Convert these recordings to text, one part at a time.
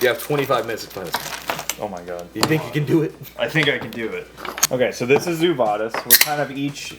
You have 25 minutes to play this. Oh my god. You think you can do it? I think I can do it. Okay, so this is Zoo Vadis. We're kind of each...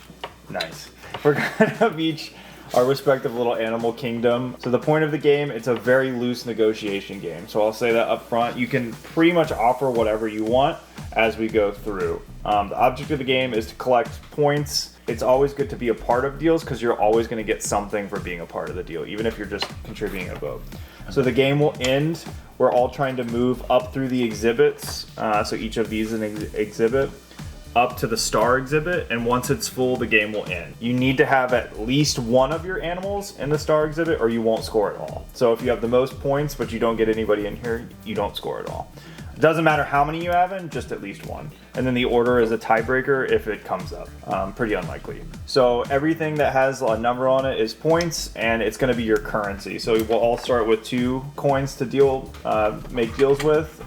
Nice. We're kind of each our respective little animal kingdom. So the point of the game, it's a very loose negotiation game. So I'll say that up front. You can pretty much offer whatever you want as we go through. The object of the game is to collect points. It's always good to be a part of deals because you're always going to get something for being a part of the deal, even if you're just contributing a vote. So the game will end. We're all trying to move up through the exhibits. So each of these is an exhibit up to the star exhibit, and once it's full, the game will end. You need to have at least one of your animals in the star exhibit or you won't score at all. So if you have the most points but you don't get anybody in here, you don't score at all. It doesn't matter how many you have in, just at least one. And then the order is a tiebreaker if it comes up. Pretty unlikely. So everything that has a number on it is points, and it's going to be your currency. So we'll all start with 2 coins to make deals with.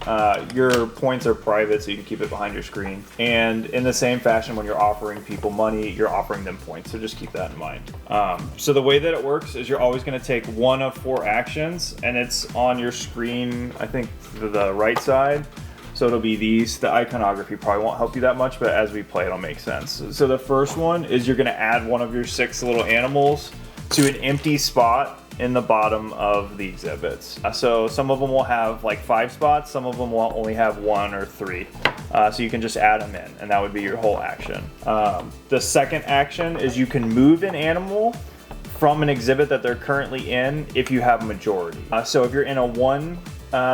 Your points are private, so you can keep it behind your screen. And in the same fashion, when you're offering people money, you're offering them points. So just keep that in mind. So the way that it works is you're always going to take one of 4 actions, and it's on your screen, I think, to the right side. So it'll be these. The iconography probably won't help you that much, but as we play, it'll make sense. So the first one is you're going to add one of your 6 little animals to an empty spot in the bottom of the exhibits. So some of them will have like 5 spots, some of them will only have 1 or 3. So you can just add them in, and that would be your whole action. The second action is you can move an animal from an exhibit that they're currently in if you have a majority. So if you're in a 1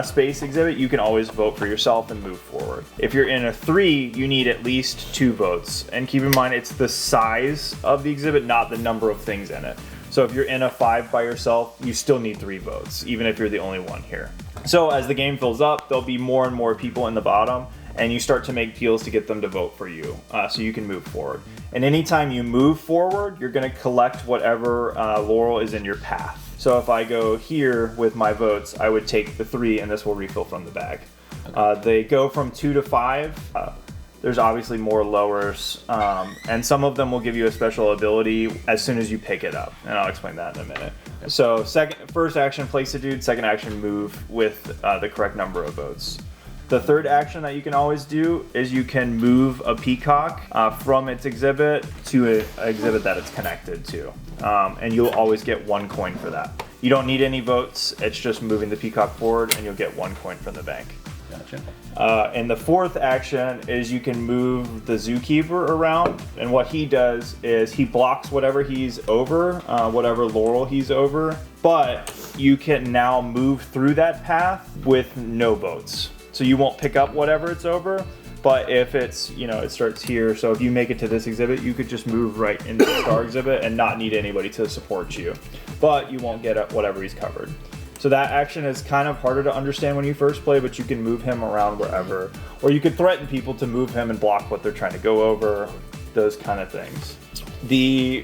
space exhibit, you can always vote for yourself and move forward. If you're in a 3, you need at least 2 votes. And keep in mind, it's the size of the exhibit, not the number of things in it. So if you're in a 5 by yourself, you still need 3 votes, even if you're the only one here. So as the game fills up, there'll be more and more people in the bottom, and you start to make deals to get them to vote for you, so you can move forward. And anytime you move forward, you're going to collect whatever laurel is in your path. So if I go here with my votes, I would take the 3, and this will refill from the bag. They go from 2 to 5. There's obviously more lowers, and some of them will give you a special ability as soon as you pick it up, and I'll explain that in a minute. So first action, place a dude. Second action, move with the correct number of votes. The third action that you can always do is you can move a peacock from its exhibit to an exhibit that it's connected to. And you'll always get 1 coin for that. You don't need any votes, it's just moving the peacock forward, and you'll get 1 coin from the bank. Gotcha. And the fourth action is you can move the zookeeper around, and what he does is he blocks whatever he's over, whatever laurel he's over, but you can now move through that path with no votes. So you won't pick up whatever it's over, but if it's, it starts here, so if you make it to this exhibit, you could just move right into the star exhibit and not need anybody to support you. But you won't get at whatever he's covered. So that action is kind of harder to understand when you first play, but you can move him around wherever. Or you could threaten people to move him and block what they're trying to go over, those kind of things. The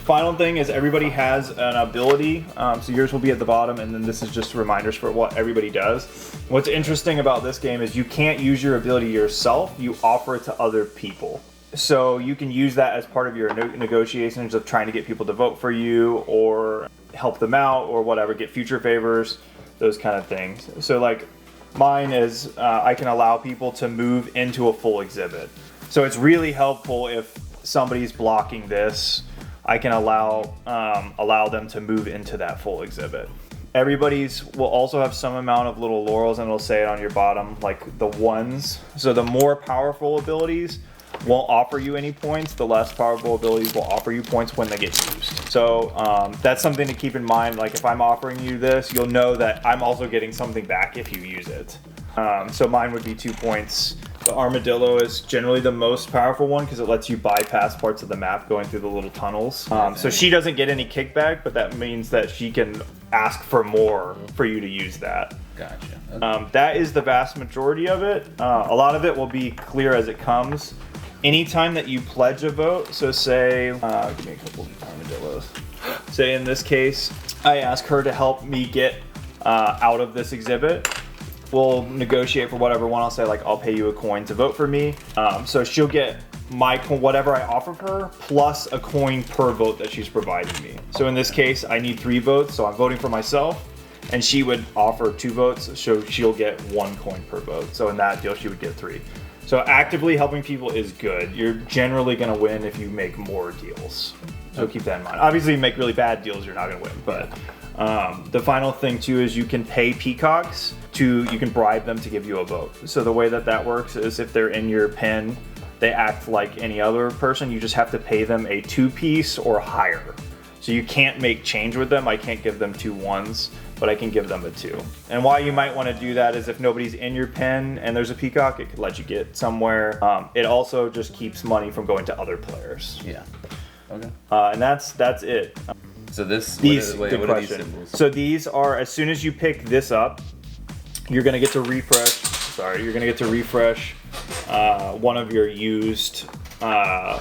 final thing is everybody has an ability, so yours will be at the bottom, and then this is just reminders for what everybody does. What's interesting about this game is you can't use your ability yourself, you offer it to other people. So you can use that as part of your negotiations of trying to get people to vote for you or help them out or whatever, get future favors, those kind of things. So like mine is I can allow people to move into a full exhibit. So it's really helpful if somebody's blocking this, I can allow them to move into that full exhibit. Everybody's will also have some amount of little laurels, and it'll say it on your bottom, like the 1s. So the more powerful abilities won't offer you any points. The less powerful abilities will offer you points when they get used. So that's something to keep in mind. Like if I'm offering you this, you'll know that I'm also getting something back if you use it. So mine would be 2 points. The armadillo is generally the most powerful one because it lets you bypass parts of the map going through the little tunnels. So she doesn't get any kickback, but that means that she can ask for more for you to use that. Gotcha. Okay. That is the vast majority of it. A lot of it will be clear as it comes. Anytime that you pledge a vote, so say, give me a couple of armadillos. Say in this case, I ask her to help me get out of this exhibit. We'll negotiate for whatever one. I'll say like, I'll pay you a coin to vote for me. So she'll get my whatever I offered her plus a coin per vote that she's providing me. So in this case, I need 3 votes, so I'm voting for myself. and she would offer 2 votes, so she'll get 1 coin per vote. So in that deal, she would get 3. So actively helping people is good. You're generally going to win if you make more deals. So keep that in mind. Obviously, you make really bad deals, you're not going to win. But the final thing too is you can pay peacocks you can bribe them to give you a vote. So the way that works is if they're in your pen, they act like any other person. You just have to pay them a 2-piece or higher. So you can't make change with them. I can't give them 2 1s, but I can give them a 2. And why you might want to do that is if nobody's in your pen and there's a peacock, it could let you get somewhere. It also just keeps money from going to other players. Yeah. Okay. And that's it. So this Good what are these question. symbols? So these are, as soon as you pick this up, you're gonna get to refresh. You're gonna get to refresh one of your used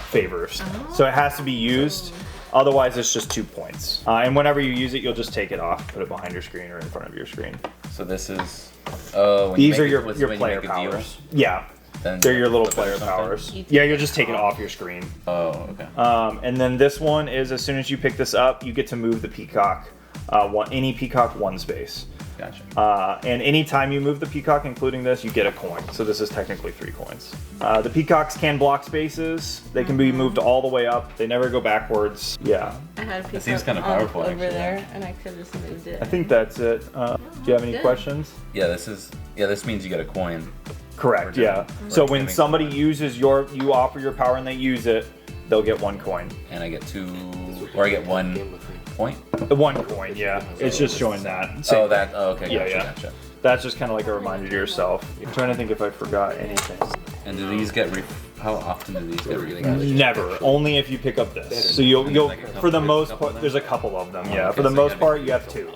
favors. So it has to be used. Otherwise, it's just 2 points. And whenever you use it, you'll just take it off, put it behind your screen or in front of your screen. So this is. These are your player powers. Yeah. Then They're your little put player something? powers. Yeah, you'll just take it off your screen. Oh, okay. And then this one is as soon as you pick this up, you get to move the peacock. Any peacock 1 space. Gotcha. And anytime you move the peacock, including this, you get a coin. So this is technically 3 coins. The peacocks can block spaces. They can be moved all the way up. They never go backwards. Yeah. I had a peacock seems kinda powerful, over actually. there, and I could have just moved it. I think that's it. Do you have any Good. questions? Yeah, this means you get a coin. Correct, Or yeah. different- So or when giving somebody somebody. uses you offer your power and they use it, they'll get 1 coin. And I get 2, or I get 1 point. 1 coin, yeah. It's just showing that. Oh, that. Oh, okay. Yeah, Gotcha. yeah. Gotcha. That's just kind of like a reminder to yourself. I'm trying to think if I forgot anything. And do these get? How often do these get? Never. Only if you pick up this. So you'll for the most part, there's a couple of them. Yeah. For the most part, you have 2.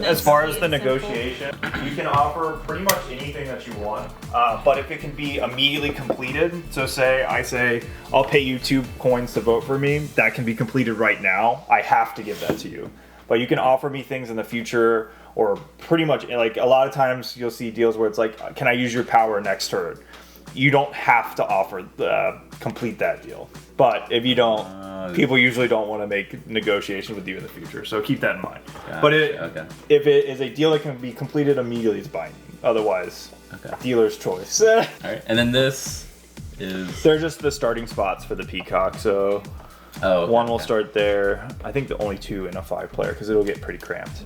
As far as the negotiation, you can offer pretty much anything that you want. But if it can be immediately completed, so I say I'll pay you 2 coins to vote for me. That can be completed right now. I have to give that to you. But you can offer me things in the future, or pretty much like a lot of times you'll see deals where it's like, can I use your power next turn? You don't have to offer complete that deal. But if you don't, people usually don't want to make negotiations with you in the future. So keep that in mind. Gotcha, But okay. if it is a deal that can be completed immediately, it's binding. Otherwise, Okay. dealer's choice. All right. And then this is. They're just the starting spots for the peacock. So Oh. Okay, one will okay. start there. I think the only 2 in a 5 player because it'll get pretty cramped.